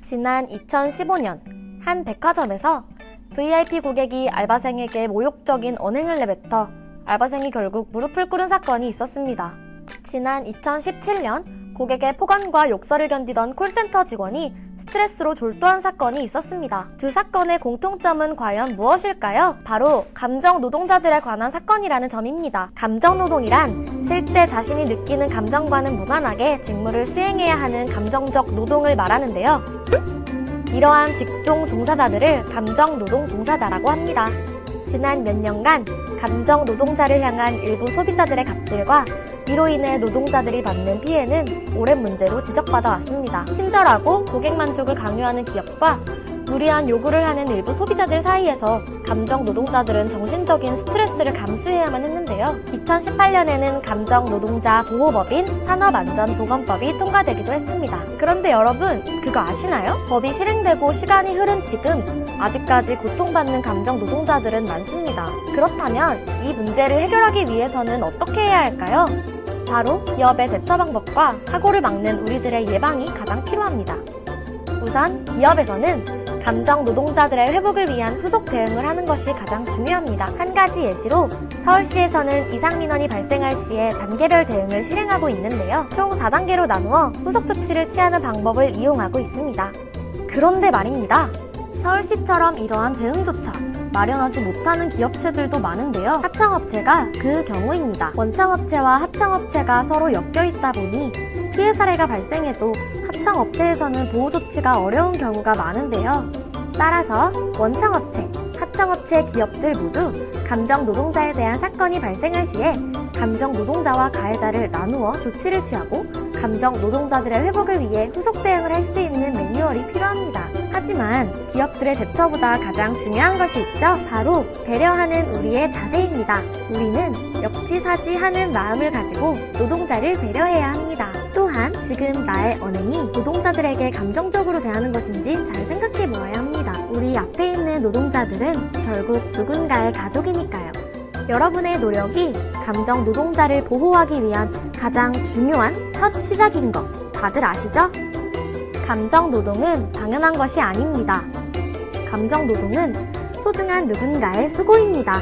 지난 2015년 한 백화점에서 VIP 고객이 알바생에게 모욕적인 언행을 내뱉어 알바생이 결국 무릎을 꿇은 사건이 있었습니다. 지난 2017년 고객의 폭언과 욕설을 견디던 콜센터 직원이 스트레스로 졸도한 사건이 있었습니다. 두 사건의 공통점은 과연 무엇일까요? 바로 감정 노동자들에 관한 사건이라는 점입니다. 감정 노동이란 실제 자신이 느끼는 감정과는 무관하게 직무를 수행해야 하는 감정적 노동을 말하는데요. 이러한 직종 종사자들을 감정 노동 종사자라고 합니다. 지난 몇 년간 감정 노동자를 향한 일부 소비자들의 갑질과 이로 인해 노동자들이 받는 피해는 오랜 문제로 지적받아 왔습니다. 친절하고 고객 만족을 강요하는 기업과 무리한 요구를 하는 일부 소비자들 사이에서 감정 노동자들은 정신적인 스트레스를 감수해야만 했는데요. 2018년에는 감정 노동자 보호법인 산업안전보건법이 통과되기도 했습니다. 그런데 여러분, 그거 아시나요? 법이 실행되고 시간이 흐른 지금 아직까지 고통받는 감정 노동자들은 많습니다. 그렇다면 이 문제를 해결하기 위해서는 어떻게 해야 할까요? 바로 기업의 대처 방법과 사고를 막는 우리들의 예방이 가장 필요합니다. 우선 기업에서는 감정 노동자들의 회복을 위한 후속 대응을 하는 것이 가장 중요합니다. 한 가지 예시로 서울시에서는 이상 민원이 발생할 시에 단계별 대응을 실행하고 있는데요. 총 4단계로 나누어 후속 조치를 취하는 방법을 이용하고 있습니다. 그런데 말입니다. 서울시처럼 이러한 대응조차 마련하지 못하는 기업체들도 많은데요. 하청업체가 그 경우입니다. 원청업체와 하청업체가 서로 엮여있다 보니 피해 사례가 발생해도 하청업체에서는 보호 조치가 어려운 경우가 많은데요. 따라서 원청업체, 하청업체 기업들 모두 감정 노동자에 대한 사건이 발생할 시에 감정 노동자와 가해자를 나누어 조치를 취하고 감정 노동자들의 회복을 위해 후속 대응을 할 수 있는 매뉴얼이 필요합니다. 하지만 기업들의 대처보다 가장 중요한 것이 있죠? 바로 배려하는 우리의 자세입니다. 우리는 역지사지하는 마음을 가지고 노동자를 배려해야 합니다. 또한 지금 나의 언행이 노동자들에게 감정적으로 대하는 것인지 잘 생각해 보아야 합니다. 우리 앞에 있는 노동자들은 결국 누군가의 가족이니까요. 여러분의 노력이 감정 노동자를 보호하기 위한 가장 중요한 첫 시작인 거 다들 아시죠? 감정 노동은 당연한 것이 아닙니다. 감정 노동은 소중한 누군가의 수고입니다.